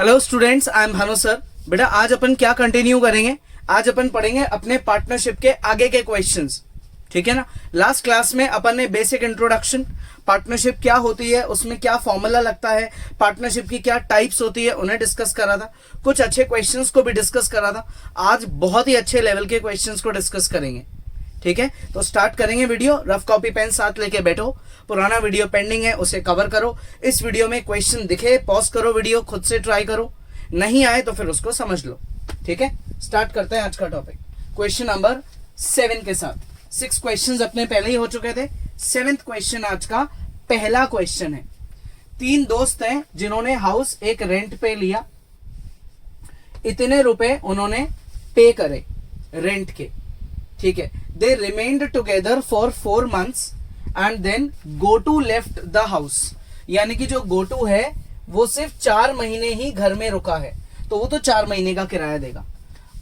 Hello students, I am Bhanu sir. बेटा आज अपन क्या कंटिन्यू करेंगे? आज अपन पढ़ेंगे अपने पार्टनरशिप के आगे के क्वेश्चंस। ठीक है ना। लास्ट क्लास में अपन ने बेसिक इंट्रोडक्शन, पार्टनरशिप क्या होती है, उसमें क्या फॉर्मूला लगता है, पार्टनरशिप की क्या टाइप्स होती है, उन्हें डिस्कस करा था। कुछ अच्छे क्वेश्चंस को भी डिस्कस करा था। आज बहुत ही अच्छे लेवल के क्वेश्चंस को डिस्कस करेंगे। ठीक है, तो स्टार्ट करेंगे वीडियो। रफ कॉपी पेन साथ लेके बैठो। पुराना वीडियो पेंडिंग है, उसे कवर करो। इस वीडियो में क्वेश्चन दिखे, पॉज करो वीडियो, खुद से ट्राई करो। नहीं आए तो फिर उसको समझ लो। ठीक है, स्टार्ट करते हैं आज का टॉपिक क्वेश्चन नंबर 7 के साथ। 6 क्वेश्चंस अपने पहले ही हो चुके थे। 7th क्वेश्चन आज का पहला क्वेश्चन है। 3 दोस्त हैं जिन्होंने हाउस एक रेंट पे लिया। इतने रुपए उन्होंने पे करे रेंट के। ठीक है, they remained together for 4 months and then got to left the house. यानी कि जो गोटू है वो सिर्फ 4 महीने ही घर में रुका है, तो वो तो 4 महीने का किराया देगा।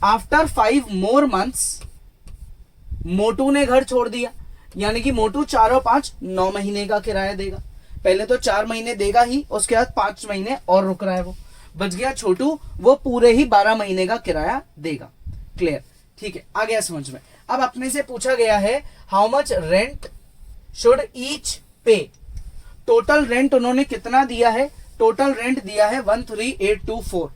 आफ्टर 5 more months मोटू ने घर छोड़ दिया, यानी कि मोटू 4 और 5 9 महीने का किराया देगा। पहले तो 4 महीने देगा ही, उसके बाद 5 महीने और रुक रहा है वो। बच गया छोटू, वो पूरे ही 12 महीने का किराया देगा। क्लियर? ठीक है, आ गया समझ में। अब अपने से पूछा गया है how much rent should each पे। टोटल रेंट उन्होंने कितना दिया है? टोटल रेंट दिया है 13,824,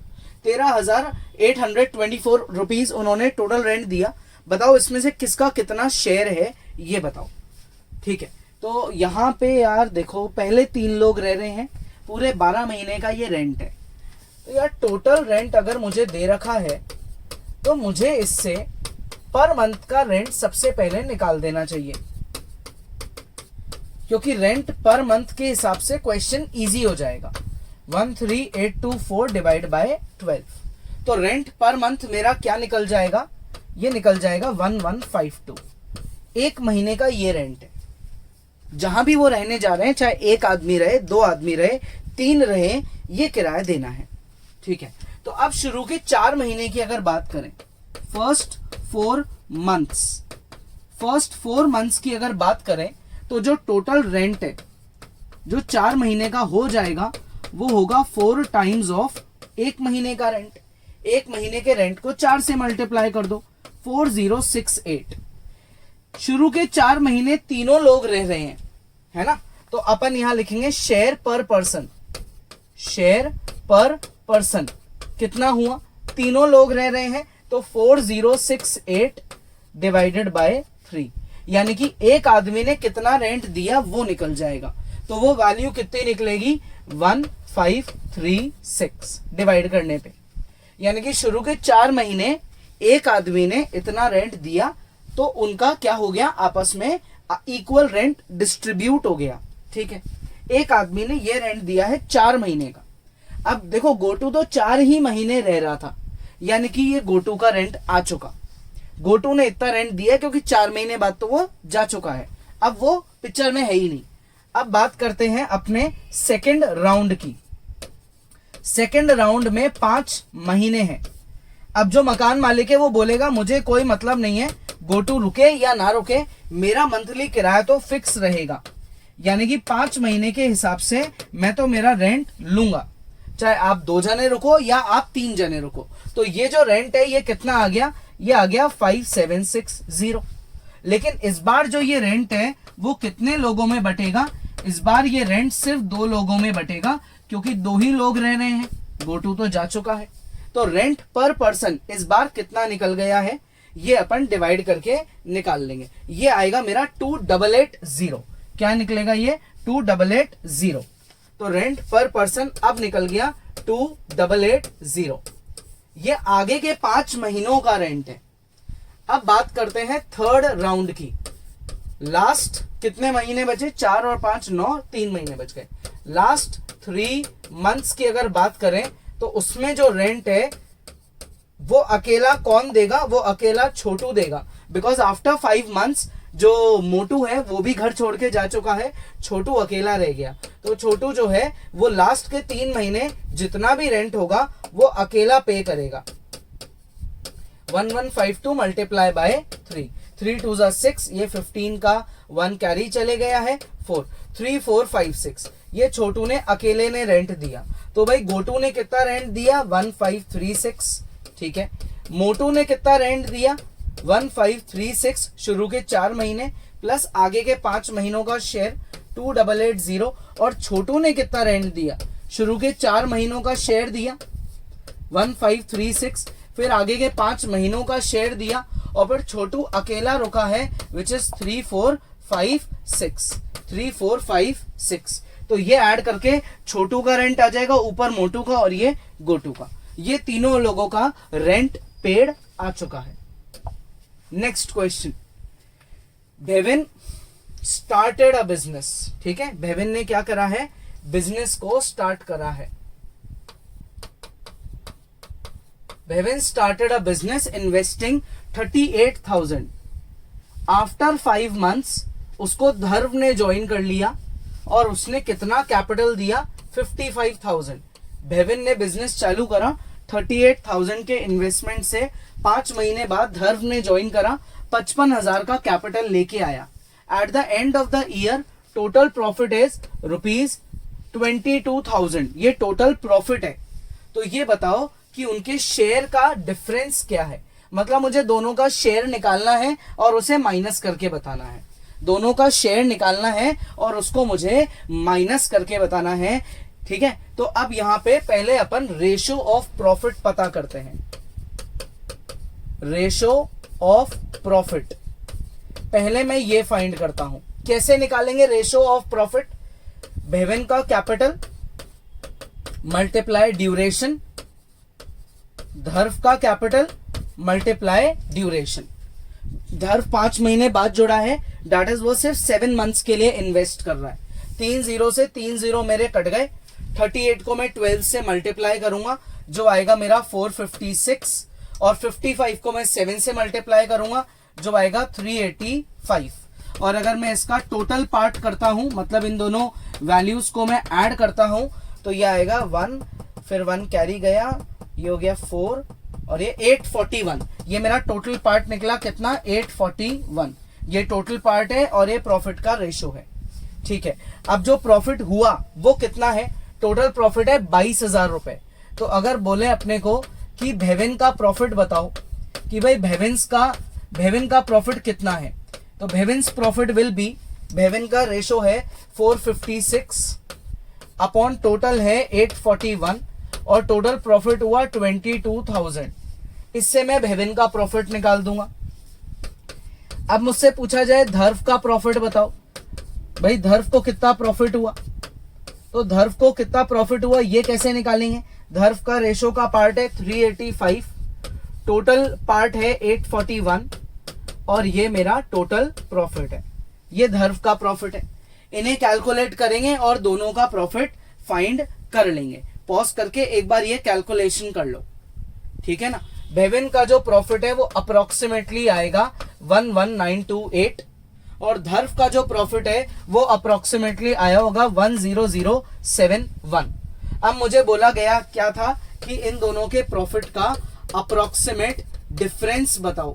13,824 रुपीज उन्होंने टोटल रेंट दिया। बताओ इसमें से किसका कितना शेयर है, ये बताओ। ठीक है, तो यहां पे यार देखो, पहले 3 लोग रह रहे हैं, पूरे 12 महीने का ये रेंट है। तो यार टोटल रेंट अगर मुझे दे रखा है तो मुझे इससे पर मंथ का रेंट सबसे पहले निकाल देना चाहिए, क्योंकि रेंट पर मंथ के हिसाब से क्वेश्चन इजी हो जाएगा। 13,824 डिवाइड बाय 12, तो रेंट पर मंथ मेरा क्या निकल जाएगा? ये निकल जाएगा 1152। 1 महीने का ये रेंट है। जहां भी वो रहने जा रहे हैं, चाहे 1 आदमी रहे, 2 आदमी रहे, 3 रहे, ये किराया देना है। ठीक है, तो अब शुरू के 4 महीने की अगर बात करें, फर्स्ट 4 months की अगर बात करें, तो जो टोटल रेंट है जो 4 महीने का हो जाएगा वो होगा 4 times ऑफ 1 महीने का रेंट। 1 महीने के रेंट को 4 से मल्टीप्लाई कर दो, 4068। शुरू के 4 महीने तीनों लोग रह रहे हैं, है ना। तो अपन यहां लिखेंगे शेयर पर पर्सन। शेयर पर पर्सन कितना हुआ? तीनों लोग रह रहे हैं, तो 4068 डिवाइडेड बाय 3, यानी कि एक आदमी ने कितना रेंट दिया वो निकल जाएगा। तो वो वैल्यू कितनी निकलेगी? 1536 डिवाइड करने पे। यानी कि शुरू के 4 महीने एक आदमी ने इतना रेंट दिया, तो उनका क्या हो गया? आपस में इक्वल रेंट डिस्ट्रीब्यूट हो गया। ठीक है, एक आदमी ने ये रेंट दिया है 4 महीने का। अब देखो, गोटू तो 4 ही महीने रह रहा था, यानी कि ये गोटू का रेंट आ चुका। गोटू ने इतना रेंट दिया क्योंकि 4 महीने बाद तो वो जा चुका है, अब वो पिक्चर में है ही नहीं। अब बात करते हैं अपने सेकंड राउंड की। सेकंड राउंड में 5 महीने हैं। अब जो मकान मालिक है वो बोलेगा मुझे कोई मतलब नहीं है गोटू रुके या ना रुके, मेरा मंथली किराया तो फिक्स रहेगा। यानी कि 5 महीने के हिसाब से मैं तो मेरा रेंट लूंगा, चाहे आप 2 जने रुको या आप 3 जने रुको। तो ये जो रेंट है ये कितना आ गया? ये आ गया 5760। लेकिन इस बार जो ये रेंट है वो कितने लोगों में बटेगा? इस बार ये रेंट सिर्फ 2 लोगों में बटेगा, क्योंकि 2 ही लोग रह रहे हैं, गोटू तो जा चुका है। तो रेंट पर पर्सन इस बार कितना निकल गया है, ये अपन डिवाइड करके निकाल लेंगे। ये आएगा मेरा 2880। क्या निकलेगा ये? 2880। तो रेंट पर पर्सन अब निकल गया 2880। ये आगे के 5 महीनों का रेंट है। अब बात करते हैं थर्ड राउंड की। लास्ट कितने महीने बचे? 4 और 5 9, 3 महीने बच गए। लास्ट 3 months की अगर बात करें तो उसमें जो रेंट है वो अकेला कौन देगा? वो अकेला छोटू देगा। बिकॉज आफ्टर 5 months जो मोटू है वो भी घर छोड़ के जा चुका है, छोटू अकेला रह गया। तो छोटू जो है वो लास्ट के 3 महीने जितना भी रेंट होगा वो अकेला पे करेगा। 1152 मल्टीप्लाई बाय 3, 3 2 जा 6, ये 15 का 1 कैरी चले गया है 4, 3 4 5 6, ये छोटू ने अकेले ने रेंट दिया। तो भाई गोटू ने कितना रेंट दिया 1536, ठीक है। मोटू ने कितना रेंट दिया 1536 शुरू के 4 महीने प्लस आगे के 5 महीनों का शेयर 2880, और छोटू ने कितना रेंट दिया शुरू के 4 महीनों का शेयर दिया 1536, फिर आगे के 5 महीनों का शेयर दिया, और फिर छोटू अकेला रुका है विच इज 3456। तो ये ऐड करके छोटू का रेंट आ जाएगा, ऊपर मोटू का और ये गोटू का। ये तीनों लोगों का रेंट पेड आ चुका है। Next question, Bevin started a business, ठीक है। बेविन ने क्या करा है, बिजनेस को स्टार्ट करा है। Bevin started a business investing 38,000। After 5 months उसको धर्व ने ज्वाइन कर लिया और उसने कितना कैपिटल दिया 55,000। बेविन ने बिजनेस चालू करा 38,000 के इन्वेस्टमेंट से, 5 महीने बाद धर्व ने ज्वाइन करा, 55,000 का कैपिटल लेके आया। At the end of the year total profit is ₹22,000, ये टोटल प्रॉफिट है। तो ये बताओ कि उनके शेयर का डिफरेंस क्या है, मतलब मुझे दोनों का शेयर निकालना है और उसे माइनस करके बताना है। दोनों का शेयर निकालना है और उसको मुझे माइनस करके बताना है, ठीक है। तो अब यहां पे पहले अपन रेशो ऑफ प्रॉफिट पता करते हैं। रेशो ऑफ प्रॉफिट पहले मैं ये फाइंड करता हूं। कैसे निकालेंगे रेशो ऑफ प्रॉफिट? बेविन का कैपिटल मल्टीप्लाई ड्यूरेशन, धर्व का कैपिटल मल्टीप्लाई ड्यूरेशन। धर्व 5 महीने बाद जुड़ा है, डेट इज वो सिर्फ 7 मंथ्स के लिए इन्वेस्ट कर रहा है। 3 0 से 3 0 मेरे कट गए, 38 को मैं 12 से मल्टीप्लाई करूंगा जो आएगा मेरा 456, और 55 को मैं 7 से मल्टीप्लाई करूंगा जो आएगा 385। और अगर मैं इसका टोटल पार्ट करता हूं, मतलब इन दोनों वैल्यूज को मैं ऐड करता हूं, तो ये आएगा 1, फिर 1 कैरी गया, ये हो गया 4 और ये 841। ये मेरा टोटल पार्ट निकला कितना 841। ये टोटल पार्ट है और ये प्रॉफिट का रेशो है, ठीक है। अब जो प्रॉफिट हुआ वो कितना है? टोटल प्रॉफिट है 22,000 रुपए। तो अगर बोले अपने को कि बेविन का प्रॉफिट बताओ कि भाई बेविन का प्रॉफिट कितना है, तो बेविन्स प्रॉफिट विल बी, बेविन का रेशो है 456 अपॉन टोटल है 841 और टोटल प्रॉफिट हुआ 22,000। इससे मैं बेविन का प्रॉफिट निकाल दूंगा। अब मुझसे पूछा जाए धर्व का प्रॉफिट बताओ, भाई धर्व को कितना प्रॉफिट हुआ, तो धर्व को कितना प्रॉफिट हुआ ये कैसे निकालेंगे? धर्व का रेशो का पार्ट है 385, टोटल पार्ट है 841 और ये मेरा टोटल प्रॉफिट है। ये धर्व का प्रॉफिट है। इन्हें कैलकुलेट करेंगे और दोनों का प्रॉफिट फाइंड कर लेंगे। पॉज करके एक बार ये कैलकुलेशन कर लो, ठीक है ना। बेविन का जो प्रॉफिट है वो अप्रोक्सीमेटली आएगा 11928 और धर्व का जो प्रॉफिट है वो अप्रोक्सीमेटली आया होगा 10071। अब मुझे बोला गया क्या था कि इन दोनों के प्रॉफिट का अप्रोक्सीमेट डिफरेंस बताओ,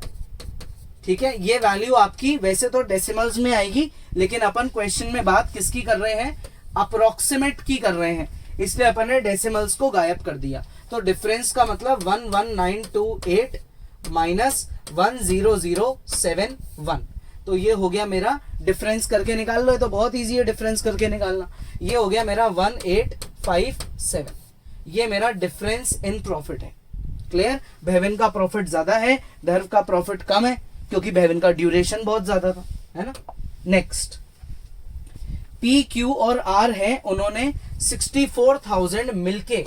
ठीक है। ये वैल्यू आपकी वैसे तो डेसिमल्स में आएगी, लेकिन अपन क्वेश्चन में बात किसकी कर रहे हैं? अप्रोक्सीमेट की कर रहे हैं, इसलिए अपन ने डेसिमल्स को गायब कर दिया। तो डिफरेंस का मतलब 11928 माइनस 10071। तो ये हो गया मेरा डिफरेंस, करके निकाल लो, ये तो बहुत इजी है डिफरेंस करके निकालना। ये हो गया मेरा 1857। ये मेरा डिफरेंस इन प्रॉफिट है। क्लियर? बेविन का प्रॉफिट ज्यादा है, धर्व का प्रॉफिट कम है, क्योंकि बेविन का ड्यूरेशन बहुत ज्यादा था, है ना। नेक्स्ट, पी क्यू और आर है, उन्होंने 64,000 मिलके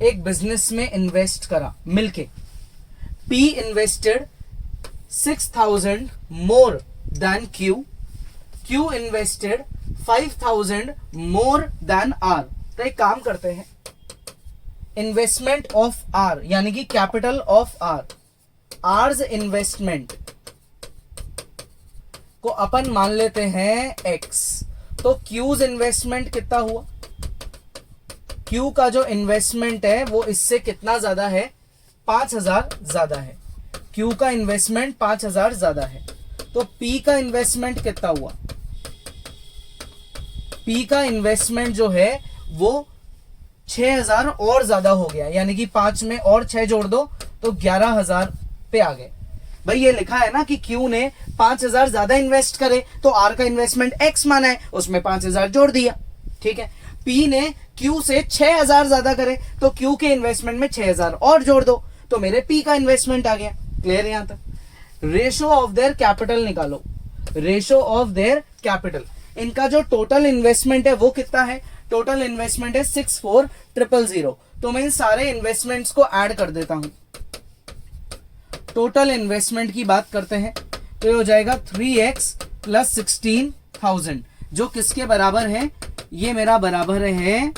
एक बिजनेस में इन्वेस्ट करा मिलके। P invested 6,000 more than Q, Q invested 5,000 more than R. तो एक काम करते हैं, इन्वेस्टमेंट ऑफ आर यानी कि capital of R, R's investment को अपन मान लेते हैं एक्स। तो क्यूज इन्वेस्टमेंट कितना हुआ? क्यू का जो इन्वेस्टमेंट है वो इससे कितना ज्यादा है? 5,000 ज्यादा है। क्यू का इन्वेस्टमेंट 5,000 ज्यादा है। तो पी का इन्वेस्टमेंट कितना हुआ, पी का इन्वेस्टमेंट जो है वो 6000 और ज्यादा हो गया, यानी कि 5 में और 6 जोड़ दो तो 11000 पे आ गए। भाई ये लिखा है ना कि क्यू ने 5000 ज्यादा इन्वेस्ट करे तो आर का इन्वेस्टमेंट एक्स माना है, उसमें 5000 जोड़ दिया, ठीक है। पी ने क्यू से 6000 ज्यादा करे तो क्यू के इन्वेस्टमेंट में 6000 और जोड़ दो तो मेरे पी का इन्वेस्टमेंट आ गया। क्लियर यहां तक? रेशो ऑफ देयर कैपिटल निकालो, रेशो ऑफ देयर कैपिटल। इनका जो टोटल इन्वेस्टमेंट है वो कितना है, टोटल इन्वेस्टमेंट है 64,000। तो मैं इन सारे इन्वेस्टमेंट्स को ऐड कर देता हूं। टोटल इन्वेस्टमेंट की बात करते हैं तो ये हो जाएगा 3x प्लस 16,000 जो किसके बराबर है, ये मेरा बराबर है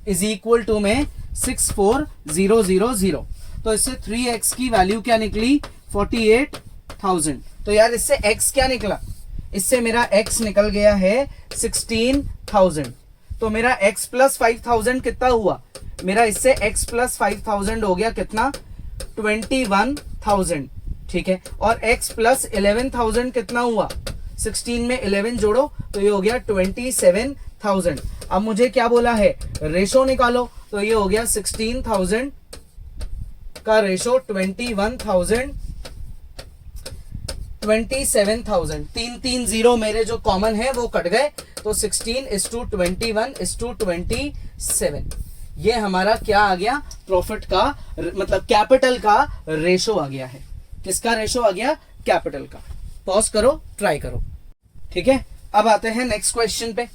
इज इक्वल टू में 64,000। तो इससे 3x की वैल्यू क्या निकली 48,000। तो यार इससे x क्या निकला, इससे मेरा x निकल गया है 16,000। तो मेरा x प्लस 5,000 कितना हुआ, मेरा इससे x प्लस 5,000 हो गया कितना 21,000, ठीक है। और x प्लस 11,000 कितना हुआ, 16 में 11 जोड़ो तो ये हो गया 27,000। अब मुझे क्या बोला है, रेशो निकालो, तो ये हो गया 16,000 का रेशो 21,000 27,000। 3 0 मेरे जो कॉमन है वो कट गए तो 16:21:27। ये हमारा क्या आ गया, प्रॉफिट का मतलब कैपिटल का रेशो आ गया है। किसका रेशो आ गया, कैपिटल का। पॉज करो, ट्राई करो, ठीक है। अब आते हैं नेक्स्ट क्वेश्चन पे।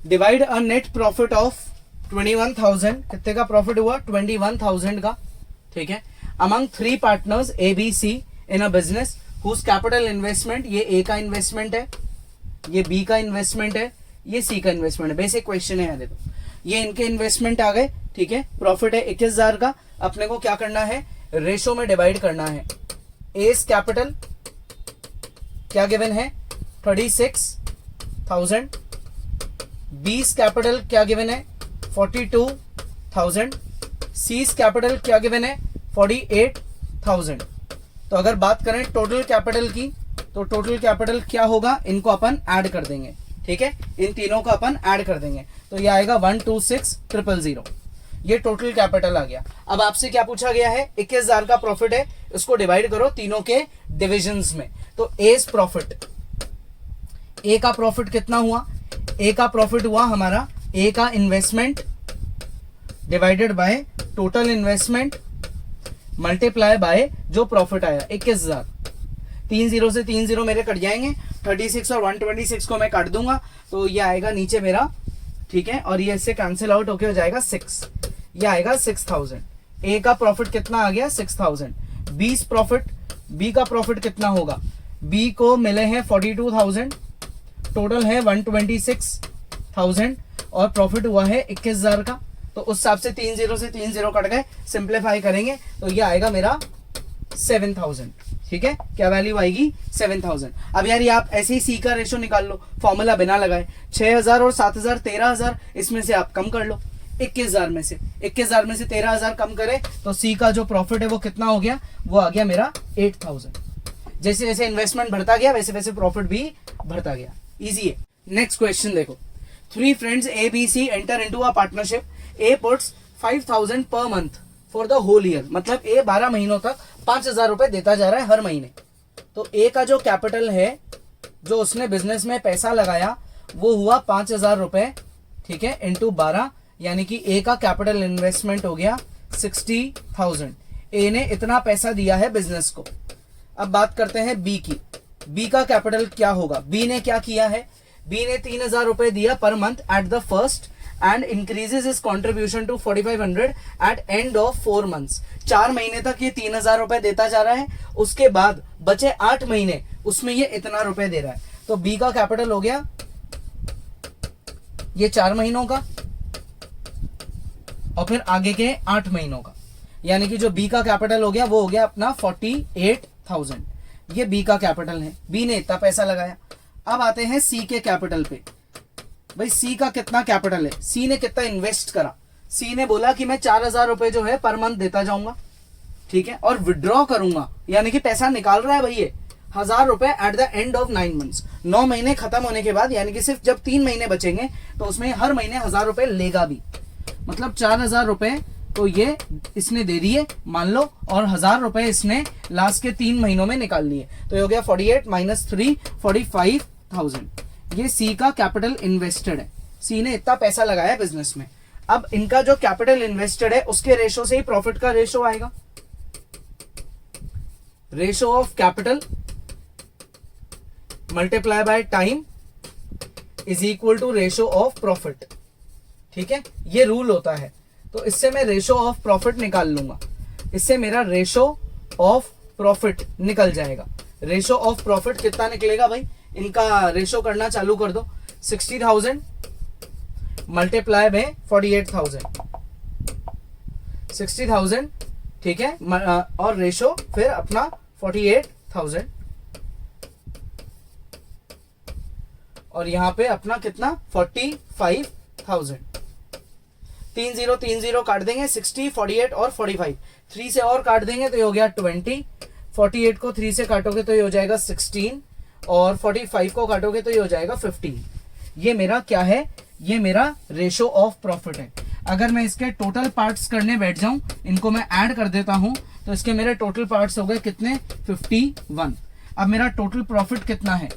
Divide a net profit of 21,000, कितने का प्रॉफिट हुआ 21,000 का, ठीक है। Among 3 partners A B C in a business whose capital investment, ये ए का इन्वेस्टमेंट है, ये बी का इन्वेस्टमेंट है, ये सी का इन्वेस्टमेंट है। बेसिक क्वेश्चन है, देखो ये इनके इन्वेस्टमेंट आ गए, ठीक है। प्रॉफिट है 21,000 का, अपने को क्या करना है, रेशो में डिवाइड करना है। एस कैपिटल क्या गिवन है 36,000, बीस कैपिटल क्या गिवन है 42,000, सीज कैपिटल क्या गिवन है 48,000। तो अगर बात करें टोटल कैपिटल की तो टोटल कैपिटल क्या होगा, इनको अपन ऐड कर देंगे, ठीक है। इन तीनों को अपन ऐड कर देंगे तो ये आएगा 126,000। ये टोटल कैपिटल आ गया। अब आपसे क्या पूछा गया है, 21,000 का प्रॉफिट है, इसको डिवाइड करो तीनों के डिविजन्स में। तो एस प्रॉफिट, ए का प्रॉफिट कितना हुआ, ए का प्रॉफिट हुआ हमारा, ए का investment divided by total investment multiply by जो प्रॉफिट आया 21,000। 3 0 से 3 0 मेरे कट जाएंगे, 36 और 126 को मैं काट दूंगा तो ये आएगा नीचे मेरा, ठीक है। और ये इससे कैंसिल आउट होके हो जाएगा 6, ये आएगा 6,000। ए का प्रॉफिट कितना आ गया 6,000। 20 प्रॉफिट, बी का प्रॉफिट कितना होगा, बी को मिले हैं 42,000, टोटल है 126,000 और प्रॉफिट हुआ है 21,000 का। तो उस हिसाब से 3 0 से 3 0 कट गए, सिंप्लीफाई करेंगे तो ये आएगा मेरा 7,000, ठीक है। क्या वैल्यू आएगी 7,000। अब यार ये आप ऐसे ही सी का रेशो निकाल लो, फॉर्मूला बिना लगाए। 6,000 और 7,000 13,000, इसमें से आप कम कर लो। 21,000 में से 13,000 कम करे तो सी का जो प्रॉफिट है वो कितना हो गया, वो आ गया मेरा 8,000। जैसे जैसे इन्वेस्टमेंट बढ़ता गया वैसे वैसे प्रॉफिट भी बढ़ता गया। इजी है। नेक्स्ट क्वेश्चन देखो। 3 friends A B C enter into a partnership. A puts 5,000 per month for the whole year, मतलब ए 12 महीनों तक 5,000 रुपए देता जा रहा है हर महीने। तो ए का जो कैपिटल है, जो उसने बिजनेस में पैसा लगाया, वो हुआ 5,000 रुपए, ठीक है, इंटू 12, यानी कि ए का कैपिटल इन्वेस्टमेंट हो गया 60,000। ए ने इतना पैसा दिया है बिजनेस को। अब बात करते हैं बी की। बी का कैपिटल क्या होगा, बी ने क्या किया है, बी ने 3,000 रुपए दिया per month at the first and increases his contribution to 4,500 at end of 4 months. 4 महीने तक ये 3,000 रुपए देता जा रहा है, उसके बाद बचे 8 महीने उसमें ये इतना रुपए दे रहा है। तो बी का कैपिटल हो गया ये 4 महीनों का और फिर आगे के 8 महीनों का, यानी कि जो बी का कैपिटल हो गया वो हो गया अपना 48,000। ये बी का कैपिटल है, बी ने इतना पैसा लगाया। अब आते हैं सी के कैपिटल पे। भाई सी का कितना कैपिटल है, सी ने कितना इन्वेस्ट करा। सी ने बोला कि मैं 4,000 रुपए जो है पर मंथ देता जाऊंगा, ठीक है, और विड्रॉ करूंगा, यानी कि पैसा निकाल रहा है भाई ये, ₹1000 at the end of 9 months. 9 महीने खत्म होने के बाद, यानी कि सिर्फ जब 3 महीने बचेंगे तो उसमें हर महीने ₹1000 लेगा भी, मतलब ₹4000 तो ये इसने दे दिए मान लो, और ₹1000 इसने लास्ट के 3 महीनों में निकाल लिए। तो ये हो गया 48 माइनस 3 45,000। ये सी का कैपिटल इन्वेस्टेड है, सी ने इतना पैसा लगाया बिजनेस में। अब इनका जो कैपिटल इन्वेस्टेड है उसके रेशो से ही प्रॉफिट का रेशो आएगा। Ratio of capital multiply by time is equal to ratio of profit. ठीक है, ये रूल होता है। तो इससे मैं रेशो ऑफ प्रॉफिट निकाल लूंगा, इससे मेरा रेशो ऑफ प्रॉफिट निकल जाएगा। रेशो ऑफ प्रॉफिट कितना निकलेगा भाई, इनका रेशो करना चालू कर दो। 60,000 मल्टीप्लाई बाय 48,000, 60,000 ठीक है, और रेशो फिर अपना 48,000, और यहां पे अपना कितना 45,000। 30 काट देंगे, 60 48 और 45, 3 से और काट देंगे तो ये हो गया 20, 48 को 3 से काटोगे तो ये हो जाएगा 16, और 45 को काटोगे तो ये हो जाएगा 15। ये मेरा क्या है, ये मेरा रेशो ऑफ प्रॉफिट है। अगर मैं इसके टोटल पार्ट्स करने बैठ जाऊं, इनको मैं ऐड कर देता हूं, तो इसके मेरे टोटल पार्ट्स हो गए कितने 51। अब मेरा टोटल प्रॉफिट कितना है,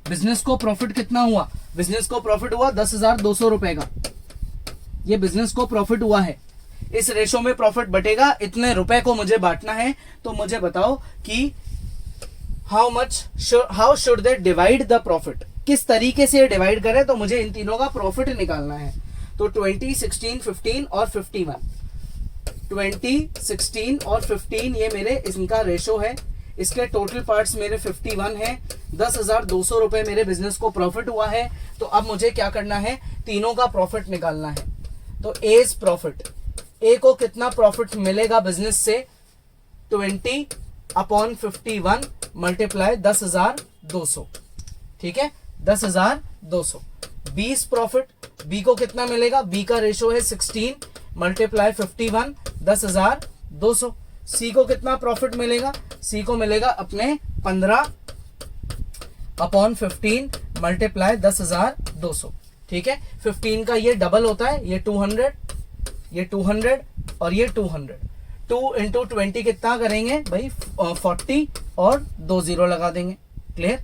बिजनेस को प्रॉफिट कितना हुआ, बिजनेस को प्रॉफिट हुआ 10,200 रुपए का, ये बिजनेस को प्रॉफिट हुआ है। इस रेशो में प्रॉफिट बटेगा, इतने रुपए को मुझे बांटना है। तो मुझे बताओ कि how should they divide the profit, किस तरीके से डिवाइड करें। तो मुझे इन तीनों का प्रॉफिट निकालना है। तो 20 16 15 और 51, 20 16 और 15 ये मेरे इनका रेशो है। इसके टोटल पार्ट्स मेरे 51 है। 10,200 रुपए मेरे बिजनेस को प्रॉफिट हुआ है। तो अब मुझे क्या करना है, तीनों का प्रॉफिट निकालना है। तो एज प्रॉफिट, ए को कितना प्रॉफिट मिलेगा बिजनेस से, 20/51 मल्टीप्लाई 10,200, ठीक है 10,200। 20 प्रॉफिट, बी को कितना मिलेगा, बी का रेशो है 16 मल्टीप्लाई 51 10,200। सी को कितना प्रॉफिट मिलेगा, सी को मिलेगा अपने 15/15 मल्टीप्लाई 10,200, ठीक है। 15 का ये डबल होता है, ये 200, ये 200 और ये 200। 2 इंटू 20 कितना करेंगे भाई 40 और 2 0 लगा देंगे, क्लियर।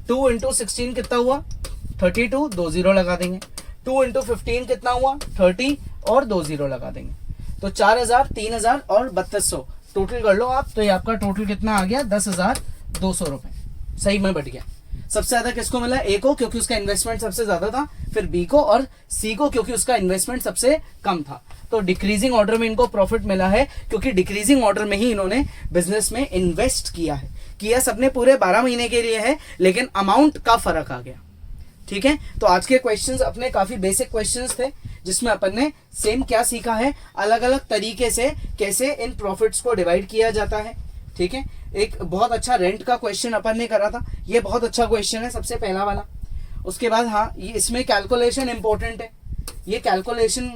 2 इंटू 16 कितना हुआ 32, 2 0 लगा देंगे। 2 इंटू 15 कितना हुआ 30 और 2 0 लगा देंगे। तो 4,000, 3,000 और 3200 टोटल कर लो आप। तो ये आपका टोटल कितना आ गया 10,200 रुपए, सही में बट गया। सबसे ज्यादा किसको मिला, ए को क्योंकि उसका इन्वेस्टमेंट सबसे ज्यादा था, फिर बी को और सी को क्योंकि उसका इन्वेस्टमेंट सबसे कम था। तो डिक्रीजिंग ऑर्डर में इनको प्रॉफिट मिला है क्योंकि डिक्रीजिंग ऑर्डर में ही इन्होंने बिजनेस में इन्वेस्ट किया है। किया सबने पूरे 12 महीने के लिए है, लेकिन अमाउंट का फर्क आ गया, ठीक है। तो आज के क्वेश्चंस अपने काफी बेसिक क्वेश्चंस थे, जिसमें अपन ने सेम क्या सीखा है, अलग अलग तरीके से कैसे इन प्रॉफिट्स को डिवाइड किया जाता है, ठीक है। एक बहुत अच्छा रेंट का क्वेश्चन अपन ने करा था, ये बहुत अच्छा क्वेश्चन है सबसे पहला वाला। उसके बाद हाँ, ये इसमें कैलकुलेशन इंपॉर्टेंट है, ये कैलकुलेशन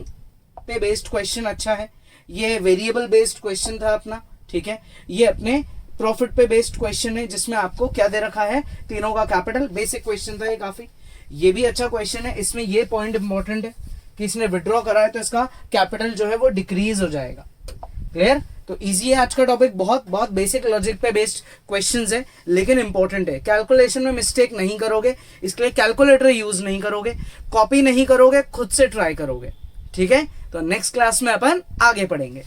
पे बेस्ड क्वेश्चन अच्छा है। ये वेरिएबल बेस्ड क्वेश्चन था अपना, ठीक है। ये अपने प्रॉफिट पे बेस्ड क्वेश्चन है, जिसमें आपको क्या दे रखा है, तीनों का कैपिटल। बेसिक क्वेश्चन था ये काफी, ये भी अच्छा क्वेश्चन है। इसमें ये पॉइंट इंपॉर्टेंट है कि इसने विड्रॉ करा है तो इसका कैपिटल जो है वो डिक्रीज हो जाएगा, क्लियर। तो इजी है आज का टॉपिक, बहुत बहुत बेसिक लॉजिक पे बेस्ड क्वेश्चंस है, लेकिन इंपॉर्टेंट है। कैलकुलेशन में मिस्टेक नहीं करोगे, इसके लिए कैलकुलेटर यूज नहीं करोगे, कॉपी नहीं करोगे, खुद से ट्राई करोगे, ठीक है। तो नेक्स्ट क्लास में अपन आगे पढ़ेंगे।